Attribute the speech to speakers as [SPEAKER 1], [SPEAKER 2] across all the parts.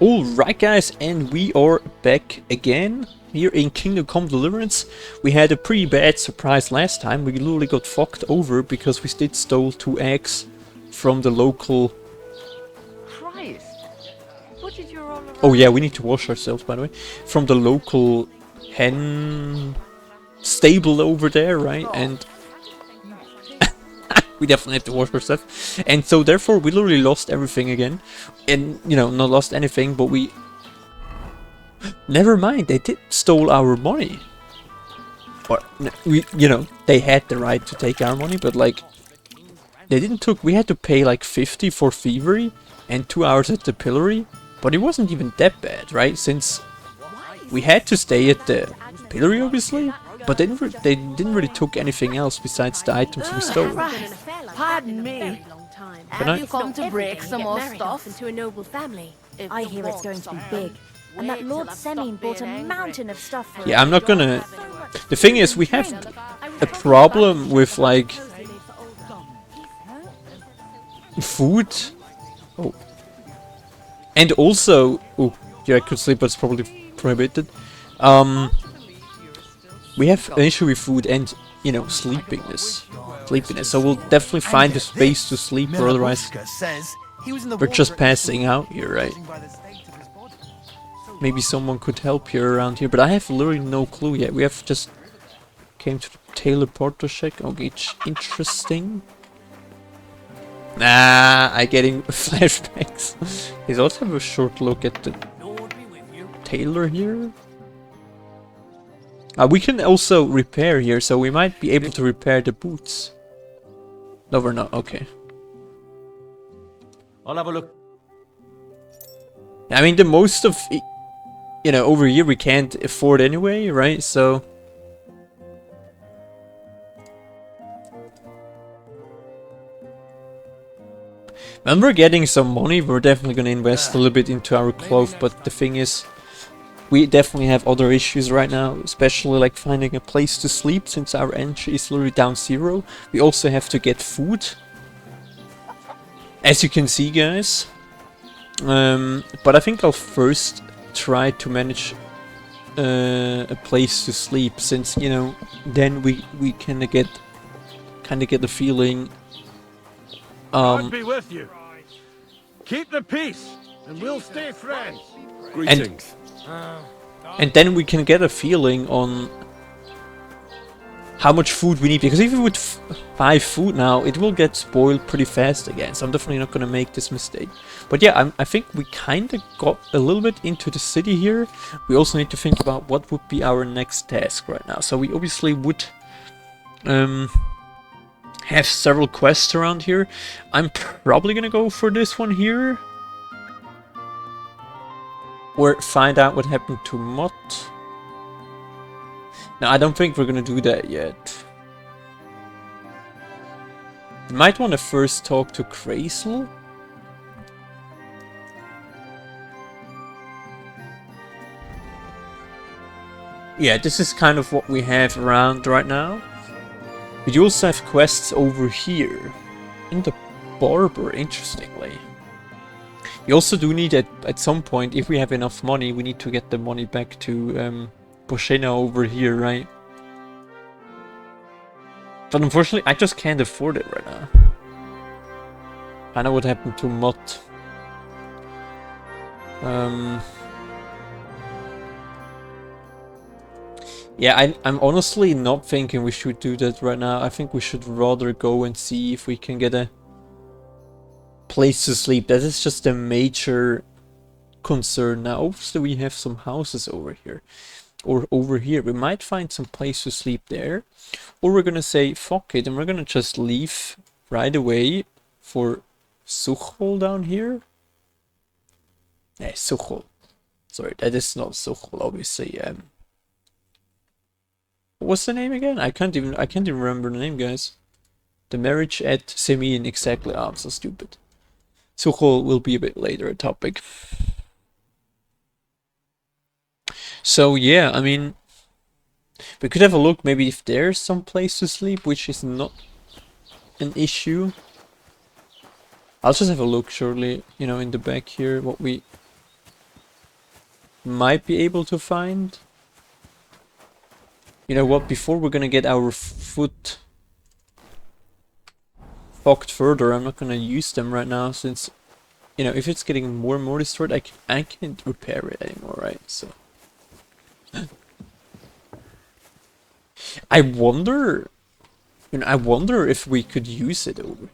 [SPEAKER 1] Alright guys, and we are back again here in Kingdom Come Deliverance. We had a pretty bad surprise last time. We literally got fucked over because we did stole 2 eggs from the local...
[SPEAKER 2] Christ! What did you all
[SPEAKER 1] Oh yeah, we need to wash ourselves by the way. From the local hen stable over there, right? And we definitely have to wash ourselves. And so therefore we literally lost everything again. And, you know, not lost anything, but we... Never mind, they did stole our money. Or, we, you know, they had the right to take our money, but like... They didn't took... We had to pay like 50 for thievery and 2 hours at the pillory. But it wasn't even that bad, right? Since we had to stay at the pillory, obviously. But they didn't really took anything else besides the items we stole.
[SPEAKER 3] Pardon me. Have you come to break some more stuff?
[SPEAKER 4] Into a noble family.
[SPEAKER 5] I hear it's going to be big. And that Lord Semin bought a mountain of stuff for
[SPEAKER 1] Yeah, I'm not gonna... The thing is, we have a problem with, like... food. Oh. And also... Oh, yeah, I could sleep, but it's probably prohibited. We have an issue with food and, you know, sleepiness. So we'll definitely find a space to sleep, or otherwise we're just passing out here, right? Maybe someone could help here around here, but I have literally no clue yet. We have just came to the teleporter check. Okay, interesting. Nah, I'm getting flashbacks. Let's also have a short look at the tailor here. We can also repair here, so we might be able to repair the boots. No, we're not. Okay.
[SPEAKER 2] I'll have a look.
[SPEAKER 1] I mean, the most of, you know, over here we can't afford anyway, right? So when we're getting some money, we're definitely gonna invest a little bit into our clothes. But the thing is, we definitely have other issues right now, especially like finding a place to sleep, since our energy is literally down 0. We also have to get food, as you can see, guys. But I think I'll first try to manage a place to sleep, since, you know, then we kind of get the feeling.
[SPEAKER 6] God be with you. Keep the peace, and we'll stay friends. Greetings.
[SPEAKER 1] And then we can get a feeling on how much food we need, because if we would buy food now, it will get spoiled pretty fast again, so I'm definitely not gonna make this mistake. But yeah, I think we kind of got a little bit into the city here. We also need to think about what would be our next task right now. So we obviously would have several quests around here. I'm probably gonna go for this one here. Or find out what happened to Mott. No, I don't think we're gonna do that yet. You might want to first talk to Crazel. Yeah, this is kind of what we have around right now. But you also have quests over here. In the barber, interestingly. We also do need at some point, if we have enough money, we need to get the money back to Boshena over here, right? But unfortunately, I just can't afford it right now. I know what happened to Mott. Yeah, I'm honestly not thinking we should do that right now. I think we should rather go and see if we can get a place to sleep. That is just a major concern now. Obviously we have some houses over here, or over here. We might find some place to sleep there, or we're gonna say fuck it and we're gonna just leave right away for Suchol down here. Hey, Suchol. Sorry, that is not Suchol, obviously. What's the name again? I can't even remember the name, guys. The marriage at Semin, exactly. Oh, I'm so stupid. Suchol will be a bit later a topic. So yeah, I mean, we could have a look maybe if there's some place to sleep, which is not an issue. I'll just have a look, surely, you know, in the back here, what we might be able to find. You know what, before we're gonna get our foot fogged further, I'm not gonna use them right now, since, you know, if it's getting more and more destroyed, I can't repair it anymore, right? So I wonder, you know, I wonder if we could use it over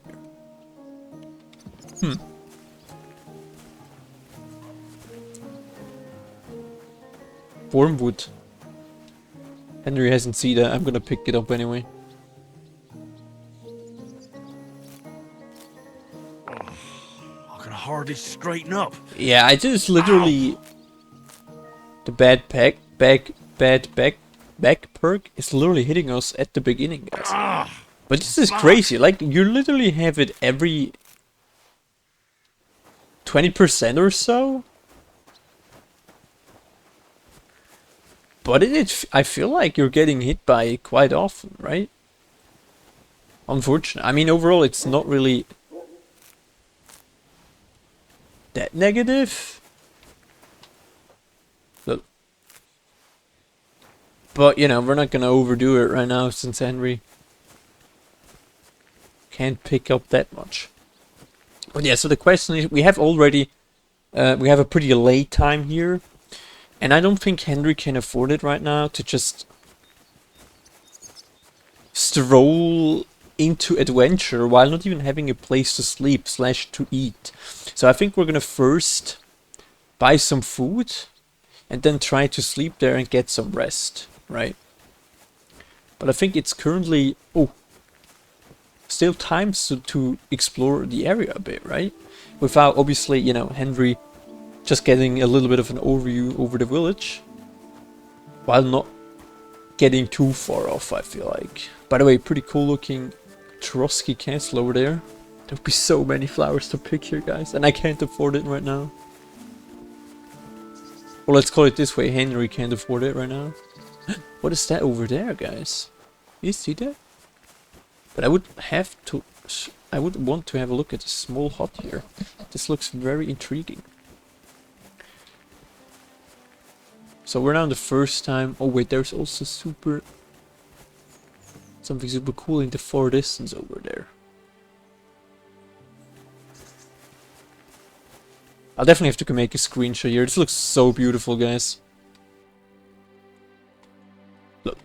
[SPEAKER 1] here. Wormwood. Henry hasn't seen that. I'm gonna pick it up anyway.
[SPEAKER 6] I can hardly straighten up.
[SPEAKER 1] Yeah, I just literally... The bad back perk is literally hitting us at the beginning, guys. But this is crazy. Like, you literally have it every 20% or so. But I feel like you're getting hit by it quite often, right? Unfortunately. I mean, overall, it's not really that negative. Look. But, you know, we're not gonna overdo it right now, since Henry can't pick up that much. But yeah, so the question is, we have already, we have a pretty late time here. And I don't think Henry can afford it right now to just stroll into adventure while not even having a place to sleep / to eat. So I think we're gonna first buy some food and then try to sleep there and get some rest, right? But I think it's currently still time to explore the area a bit, right? Without obviously, you know, Henry just getting a little bit of an overview over the village, while not getting too far off, I feel like. By the way, pretty cool looking Trotsky castle over there. There would be so many flowers to pick here, guys, and I can't afford it right now. Or let's call it this way, Henry can't afford it right now. What is that over there, guys? You see that? But I would want to have a look at the small hut here. This looks very intriguing. So we're now the first time. Oh wait, there's also something super cool in the far distance over there. I'll definitely have to make a screenshot here. This looks so beautiful, guys. Look.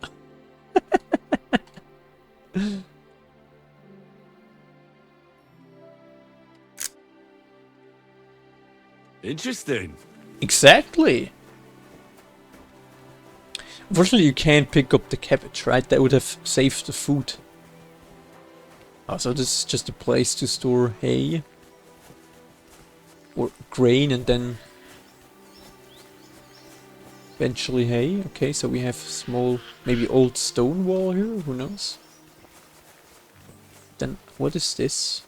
[SPEAKER 6] Interesting.
[SPEAKER 1] Exactly. Unfortunately, you can't pick up the cabbage, right? That would have saved the food. Oh, so this is just a place to store hay or grain, and then eventually hay. Okay, so we have small, maybe old stone wall here. Who knows? Then what is this?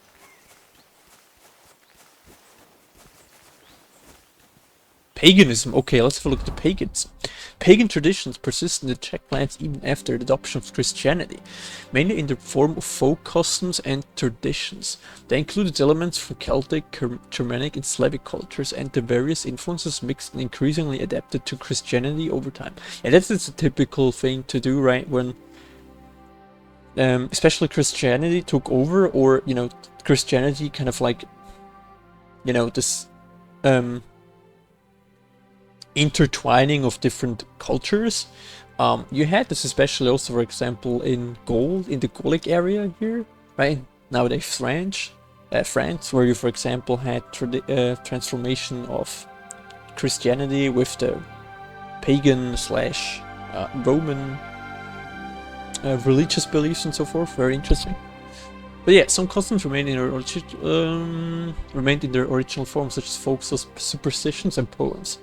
[SPEAKER 1] Paganism. Okay, let's have a look at the pagans. Pagan traditions persist in the Czech lands even after the adoption of Christianity, mainly in the form of folk customs and traditions. They included elements from Celtic, Germanic, and Slavic cultures, and the various influences mixed and increasingly adapted to Christianity over time. And that's a typical thing to do, right? When especially Christianity took over, or, you know, Christianity kind of like, you know, this intertwining of different cultures. You had this especially also, for example, in the Gallic area here, right? Nowadays France, where you, for example, had transformation of Christianity with the pagan / Roman religious beliefs and so forth. Very interesting. But yeah, some customs remained in their original form, such as folk superstitions and poems.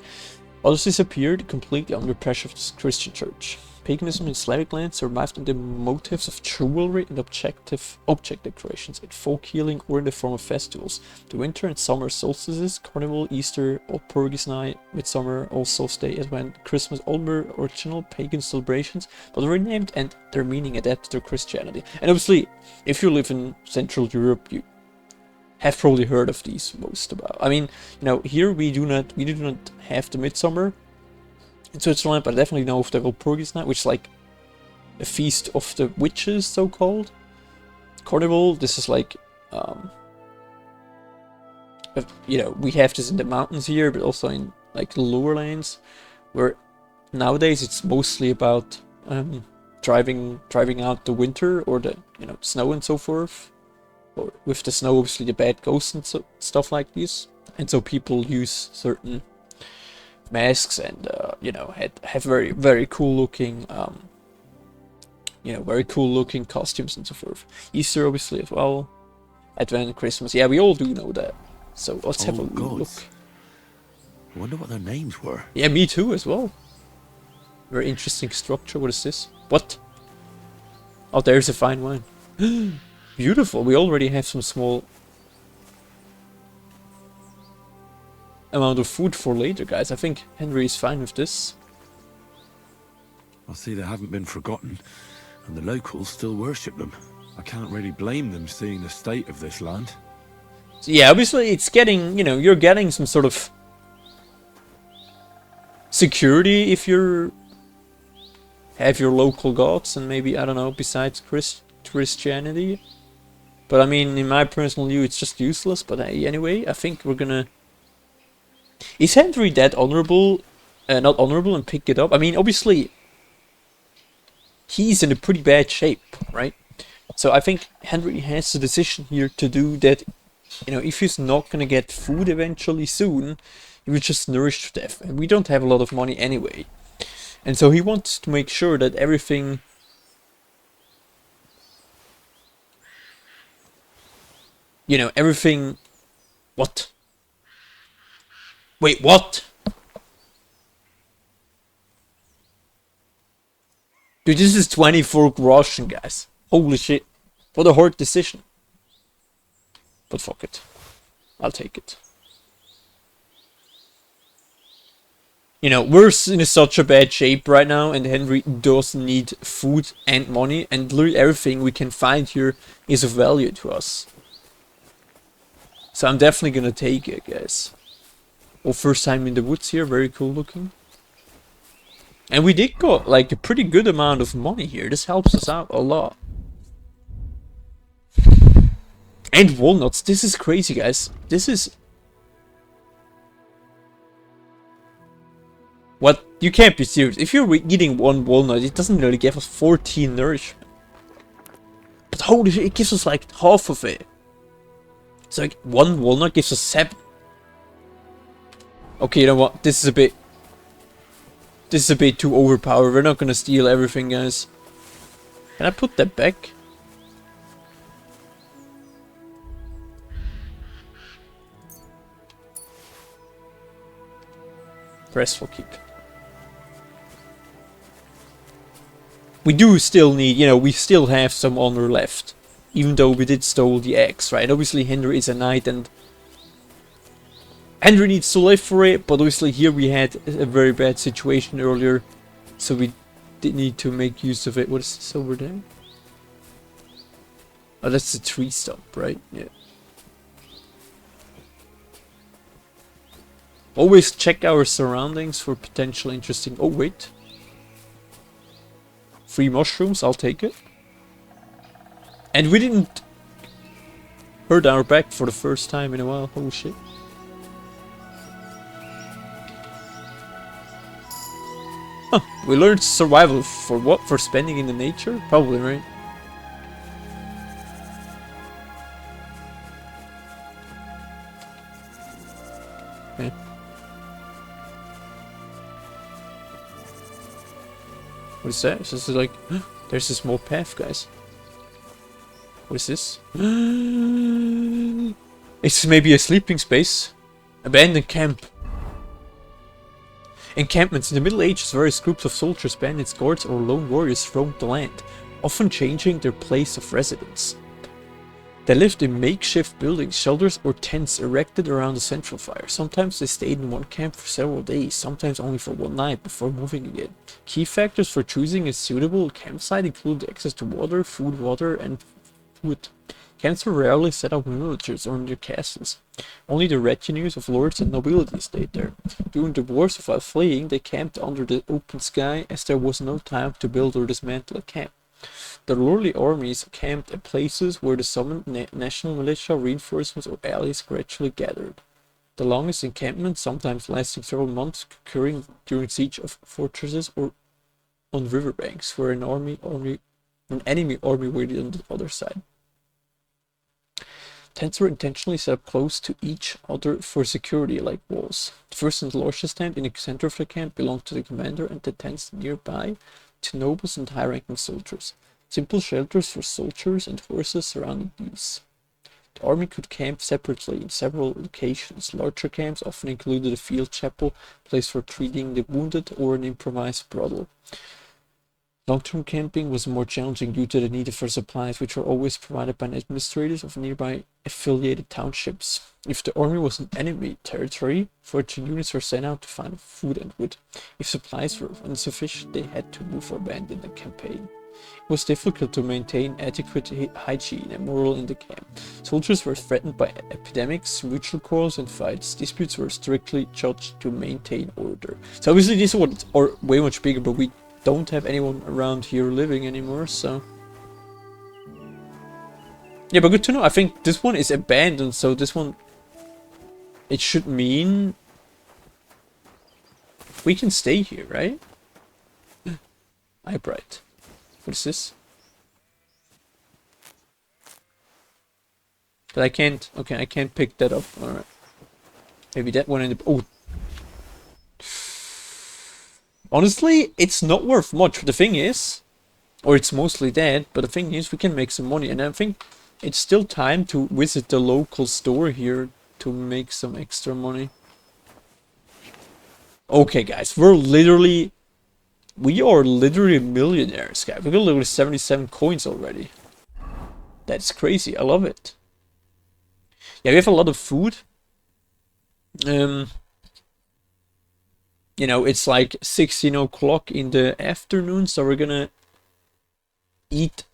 [SPEAKER 1] Others disappeared completely under pressure of the Christian Church. Paganism in Slavic lands survived in the motifs of jewelry and object decorations, in folk healing, or in the form of festivals. The winter and summer solstices, Carnival, Easter, Walpurgis Midsummer, All Souls Day, Advent, Christmas, all were original pagan celebrations, but were renamed and their meaning adapted to Christianity. And obviously, if you live in Central Europe, you have probably heard of these most about. I mean, you know, here we do not have the Midsummer, in Switzerland, but I definitely know of the Walpurgisnacht, which is like a feast of the witches, so called. Carnival. This is like, you know, we have this in the mountains here, but also in like the lower lanes, where nowadays it's mostly about driving out the winter or the, you know, snow and so forth. Or with the snow, obviously the bad ghosts and stuff like this. And so people use certain masks and you know, have very, very cool looking you know, very cool looking costumes and so forth. Easter obviously as well. Advent, Christmas. Yeah, we all do know that. So let's have a look.
[SPEAKER 6] I wonder what their names were.
[SPEAKER 1] Yeah, me too as well. Very interesting structure. What is this? What? Oh, there's a fine wine. Beautiful. We already have some small amount of food for later, guys. I think Henry is fine with this.
[SPEAKER 6] I see they haven't been forgotten, and the locals still worship them. I can't really blame them seeing the state of this land.
[SPEAKER 1] So yeah, obviously it's getting, you know, you're getting some sort of security if you have your local gods, and maybe, I don't know, besides Christianity. But I mean, in my personal view, it's just useless. But anyway, I think we're gonna... Is Henry that honorable? Not honorable and pick it up? I mean, obviously, he's in a pretty bad shape, right? So I think Henry has the decision here to do that. You know, if he's not gonna get food eventually soon, he will just nourish to death. And we don't have a lot of money anyway. And so he wants to make sure that everything... You know, everything... What? Wait, what? Dude, this is 24 groschen, guys. Holy shit. What a hard decision. But fuck it. I'll take it. You know, we're in such a bad shape right now, and Henry does need food and money, and literally everything we can find here is of value to us. So I'm definitely gonna take it, guys. Well, first time in the woods here, very cool looking. And we did got like a pretty good amount of money here. This helps us out a lot. And walnuts. This is crazy, guys. This is... What? You can't be serious. If you're eating one walnut, it doesn't really give us 14 nourishment. But holy shit, it gives us like half of it. So like one walnut gives us 7. Okay, you know what? This is a bit too overpowered. We're not gonna steal everything, guys. Can I put that back? Press for keep. We do still need, you know, we still have some honor left. Even though we did stole the axe, right? Obviously Henry is a knight and Henry needs to live for it, but obviously here we had a very bad situation earlier. So we did need to make use of it. What is this over there? Oh, that's the tree stump, right? Yeah. Always check our surroundings for potential interesting... Oh, wait. Free mushrooms, I'll take it. And we didn't hurt our back for the first time in a while. Holy shit. Huh, we learned survival for what? For spending in the nature? Probably, right? Okay. What is that? This is like... There's a small path, guys. What is this? It's maybe a sleeping space. Abandoned camp. Encampments. In the Middle Ages, various groups of soldiers, bandits, guards, or lone warriors roamed the land, often changing their place of residence. They lived in makeshift buildings, shelters, or tents erected around a central fire. Sometimes they stayed in one camp for several days, sometimes only for one night before moving again. Key factors for choosing a suitable campsite include access to water, and food. Camps were rarely set up in villages or near castles. Only the retinues of lords and nobility stayed there. During the wars, while fleeing, they camped under the open sky, as there was no time to build or dismantle a camp. The lordly armies camped at places where the summoned national militia, reinforcements, or allies gradually gathered. The longest encampment, sometimes lasting several months, occurring during siege of fortresses or on riverbanks, where an enemy army waited on the other side. Tents were intentionally set up close to each other for security, like walls. The first and largest tent in the center of the camp belonged to the commander, and the tents nearby to nobles and high-ranking soldiers. Simple shelters for soldiers and horses surrounded these. The army could camp separately in several locations. Larger camps often included a field chapel, a place for treating the wounded, or an improvised brothel. Long-term camping was more challenging due to the need for supplies, which were always provided by administrators of nearby affiliated townships. If the army was in enemy territory, foraging units were sent out to find food and wood. If supplies were insufficient, they had to move or abandon the campaign. It was difficult to maintain adequate hygiene and morale in the camp. Soldiers were threatened by epidemics, mutual quarrels, and fights. Disputes were strictly judged to maintain order. So obviously these ones are way much bigger, but we don't have anyone around here living anymore, so... Yeah, but good to know. I think this one is abandoned, so this one... It should mean... we can stay here, right? Eyebright. What is this? But I can't... Okay, I can't pick that up. Alright. Maybe that one in the... Oh! Honestly, it's not worth much. The thing is... Or it's mostly dead, but the thing is we can make some money. And I think it's still time to visit the local store here to make some extra money. Okay, guys, we are literally millionaires, guys. We got literally 77 coins already. That's crazy. I love it. Yeah, we have a lot of food. You know, it's like 16 o'clock in the afternoon, so we're gonna eat.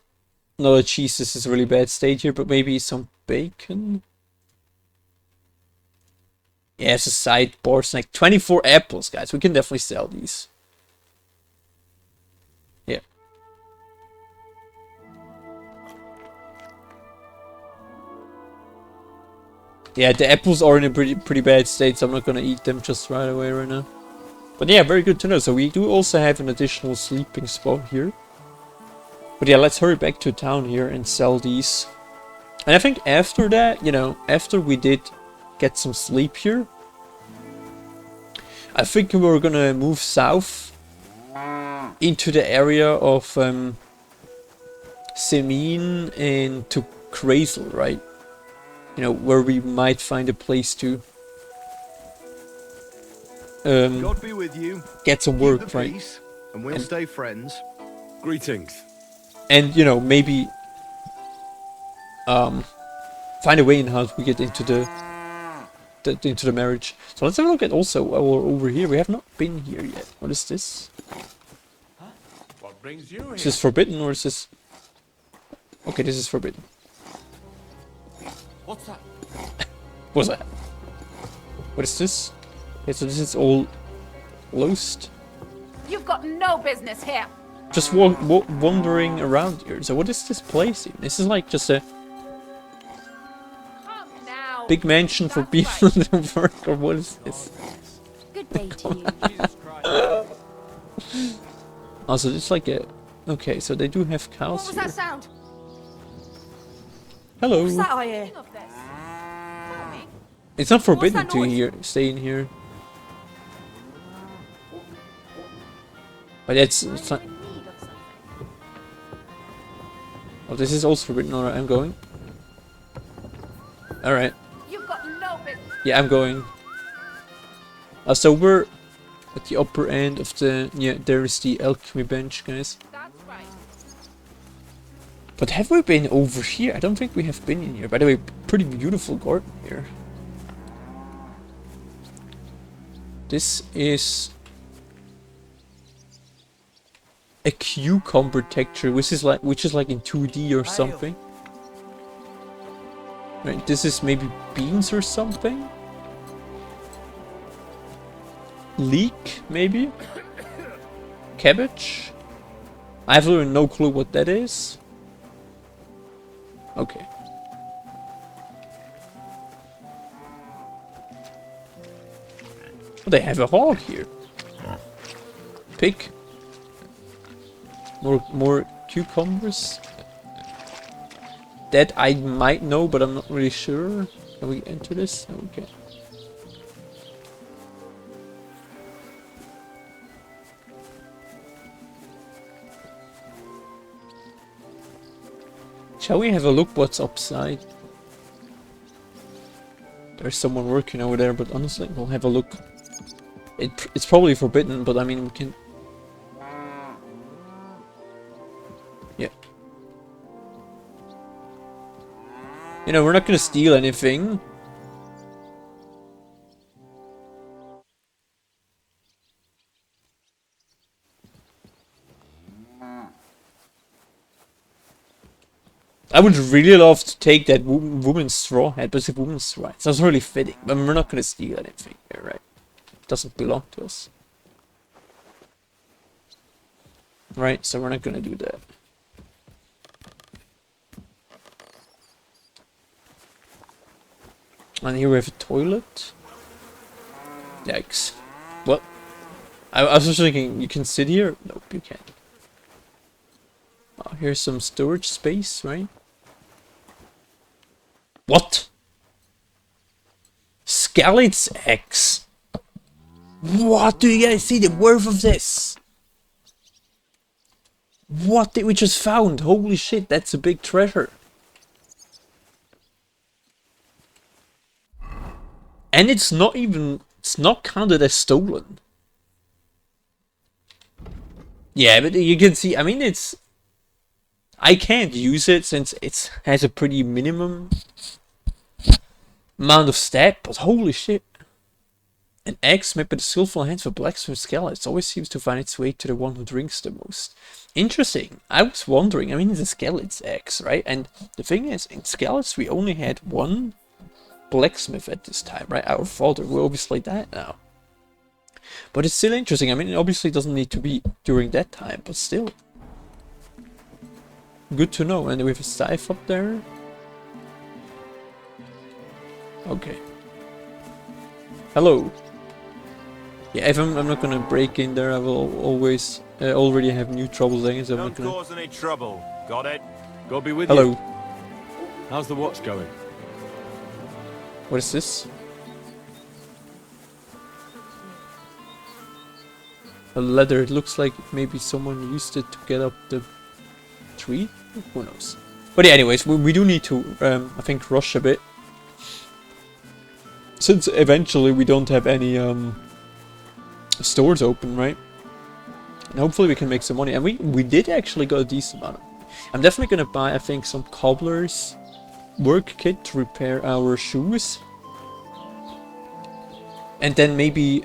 [SPEAKER 1] No, cheese, this is a really bad state here, but maybe some bacon. Yeah, it's a sidebar snack. 24 apples, guys. We can definitely sell these. Yeah. Yeah, the apples are in a pretty bad state, so I'm not gonna eat them just right away right now. But yeah, very good to know. So we do also have an additional sleeping spot here. But yeah, let's hurry back to town here and sell these. And I think after that, you know, after we did get some sleep here, I think we're gonna move south into the area of Semin and to Krazel, right? You know, where we might find a place to
[SPEAKER 4] God be with you.
[SPEAKER 1] get some
[SPEAKER 4] Keep
[SPEAKER 1] work,
[SPEAKER 4] the
[SPEAKER 1] right?
[SPEAKER 4] peace, and we'll stay friends.
[SPEAKER 6] Greetings.
[SPEAKER 1] And you know, maybe find a way in how we get into the marriage. So let's have a look at also over here. We have not been here yet. What is this?
[SPEAKER 6] What brings you
[SPEAKER 1] Is this forbidden or is this? Okay, this is forbidden.
[SPEAKER 6] What's that?
[SPEAKER 1] What's that? What is this? Okay, so this is all closed.
[SPEAKER 3] You've got no business here.
[SPEAKER 1] Just wandering around here. So what is this place in? This is like just a
[SPEAKER 3] Come now.
[SPEAKER 1] big mansion for people that work, or what is this?
[SPEAKER 5] Good day to you.
[SPEAKER 6] Jesus Christ.
[SPEAKER 1] Also, it's like a... Okay, so they do have
[SPEAKER 3] What
[SPEAKER 1] cows
[SPEAKER 3] was
[SPEAKER 1] here.
[SPEAKER 3] that sound?
[SPEAKER 1] Hello.
[SPEAKER 3] What's that I hear? Of this. Tell me.
[SPEAKER 1] It's not forbidden
[SPEAKER 3] that
[SPEAKER 1] to
[SPEAKER 3] noise?
[SPEAKER 1] stay in here. But it's
[SPEAKER 5] I'm
[SPEAKER 1] not...
[SPEAKER 5] in need of something.
[SPEAKER 1] Oh, this is also forbidden. Alright, I'm going. Alright.
[SPEAKER 3] You've got no business.
[SPEAKER 1] Yeah, I'm going. So we're at the upper end of the... Yeah, there is the alchemy bench, guys.
[SPEAKER 3] That's right.
[SPEAKER 1] But have we been over here? I don't think we have been in here. By the way, pretty beautiful garden here. This is a cucumber texture, which is like in 2D or something. Right, this is maybe beans or something? Leek, maybe? Cabbage? I have literally no clue what that is. Okay. Oh, they have a hog here. Pig. More cucumbers. That I might know, but I'm not really sure. Can we enter this? Okay. Shall we have a look what's upside? There's someone working over there, but honestly, we'll have a look. It's probably forbidden, but I mean, we can... Yeah. You know, we're not gonna steal anything. I would really love to take that woman's straw hat, but it's a woman's straw hat. Sounds really fitting, but we're not gonna steal anything here, right? It doesn't belong to us. Right, so we're not gonna do that. And here we have a toilet. Yikes. What? I was just thinking, you can sit here? Nope, you can't. Oh, here's some storage space, right? What? Skeleton's eggs. What? Do you guys see the worth of this? What did we just found? Holy shit, that's a big treasure. And it's not counted as stolen. Yeah, but you can see, I mean, I can't use it since it has a pretty minimum amount of stat, but holy shit. An axe made by the skillful hands of blacksmith skeletons always seems to find its way to the one who drinks the most. Interesting. I was wondering, I mean, it's a skeleton's axe, right? And the thing is, in skeletons we only had one blacksmith at this time, right? Our father will obviously die now. But it's still interesting. I mean, it obviously doesn't need to be during that time, but still. Good to know. And we have a scythe up there. Okay. Hello. Yeah, if I'm not gonna break in there, I will always already have new troubles. I guess I'm not gonna...
[SPEAKER 6] Don't cause any trouble. Got it? God be with
[SPEAKER 1] Hello.
[SPEAKER 6] you. How's the watch going?
[SPEAKER 1] What is this? A ladder. It looks like maybe someone used it to get up the tree. Who knows? But yeah, anyways, we do need to, I think, rush a bit. Since eventually we don't have any stores open, right? And hopefully we can make some money. And we did actually got a decent amount. I'm definitely gonna buy, I think, some cobbler's work kit to repair our shoes. And then maybe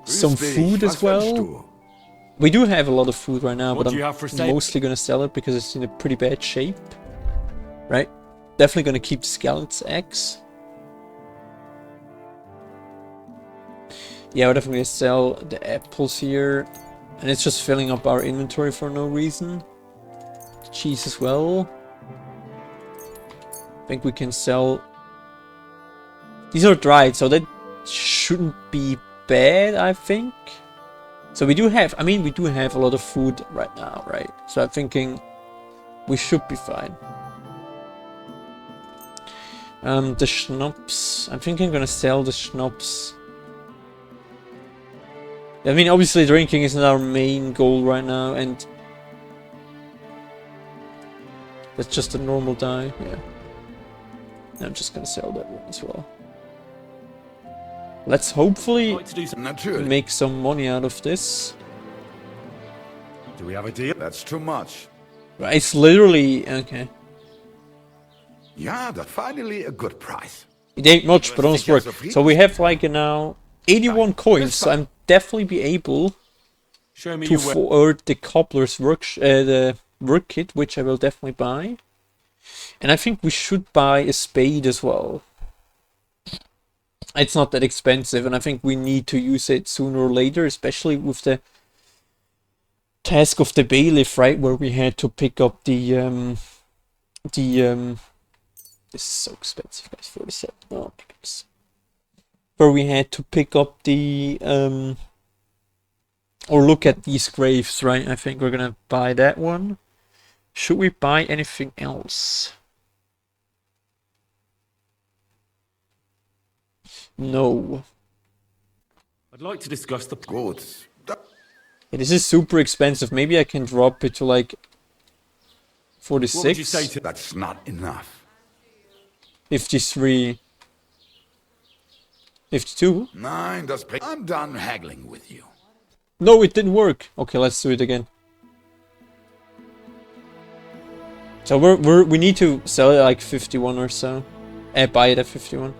[SPEAKER 1] some food as well. We do have a lot of food right now, but I'm mostly gonna sell it because it's in a pretty bad shape. Right? Definitely gonna keep Skeleton's eggs. Yeah, we're definitely gonna sell the apples here. And it's just filling up our inventory for no reason. Cheese as well. I think we can sell... These are dried, so that shouldn't be bad, I think. So we do have, I mean, we do have a lot of food right now, right? So I'm thinking we should be fine. The schnapps, I think I'm gonna sell the schnapps. I mean, obviously drinking isn't our main goal right now, and that's just a normal die, yeah. I'm just gonna sell that one as well. Let's hopefully make some money out of this.
[SPEAKER 6] Do we have a deal?
[SPEAKER 7] That's too much.
[SPEAKER 1] Right, it's literally... okay.
[SPEAKER 7] Yeah, that's finally a good price.
[SPEAKER 1] It ain't much, but honest work. So we have like now 81 coins, so I'm definitely be able to afford the cobbler's work, the work kit, which I will definitely buy. And I think we should buy a spade as well. It's not that expensive, and I think we need to use it sooner or later, especially with the task of the bailiff, right, where we had to pick up this is so expensive, guys. 47. Oh my goodness. Where we had to pick up the or look at these graves, right? I think we're gonna buy that one. Should we buy anything else? No.
[SPEAKER 6] I'd like to discuss the...
[SPEAKER 7] Good.
[SPEAKER 1] Yeah, this is super expensive. Maybe I can drop it to like 46.
[SPEAKER 6] What would you say to...
[SPEAKER 7] That's not enough.
[SPEAKER 1] 53. 52?
[SPEAKER 7] Nine does pay. I'm done haggling with you.
[SPEAKER 1] No, it didn't work. Okay, let's do it again. So we need to sell it at like 51 or so. Buy it at 51.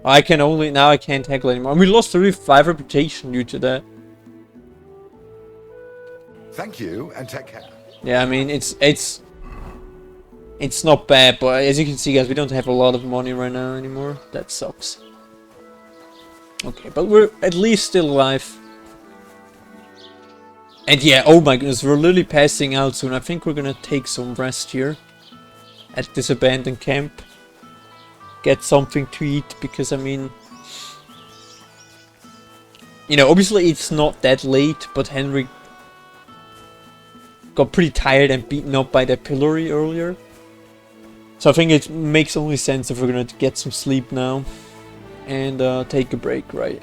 [SPEAKER 1] I can only... Now I can't haggle anymore. And we lost 35 reputation due to that.
[SPEAKER 7] Thank you, and take care.
[SPEAKER 1] Yeah, I mean, it's not bad, but as you can see, guys, we don't have a lot of money right now anymore. That sucks. Okay, but we're at least still alive. And yeah, oh my goodness, we're literally passing out soon. I think we're gonna take some rest here at this abandoned camp. Get something to eat, because I mean, you know, obviously it's not that late, but Henry got pretty tired and beaten up by that pillory earlier. So I think it makes only sense if we're gonna get some sleep now and take a break, right?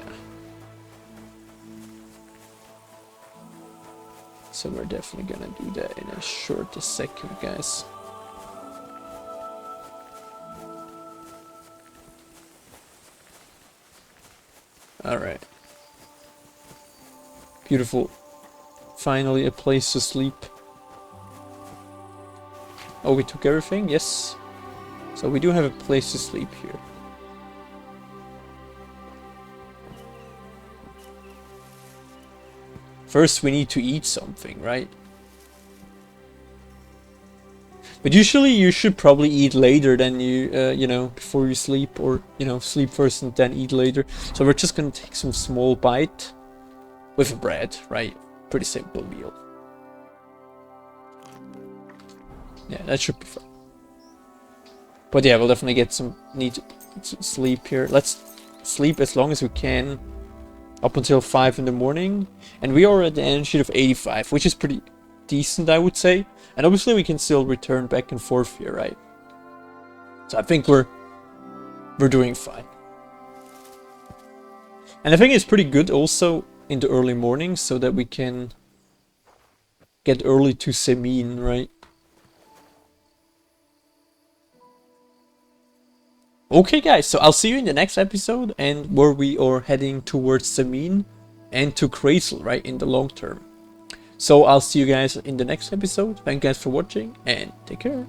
[SPEAKER 1] So we're definitely gonna do that in a short second, guys. Alright. Beautiful. Finally a place to sleep. Oh, we took everything? Yes. So we do have a place to sleep here. First we need to eat something, right? But usually you should probably eat later than you know, before you sleep, or, you know, sleep first and then eat later. So we're just gonna take some small bite with bread, right? Pretty simple meal. Yeah, that should be fine. But yeah, we'll definitely get some need to sleep here. Let's sleep as long as we can up until 5 in the morning. And we are at the energy sheet of 85, which is pretty decent, I would say. And obviously we can still return back and forth here, right? So I think we're doing fine. And I think it's pretty good also in the early morning, so that we can get early to Semin, right? Okay guys, so I'll see you in the next episode, and where we are heading towards Semin and to Crazel, right, in the long term. So I'll see you guys in the next episode. Thank you guys for watching, and take care.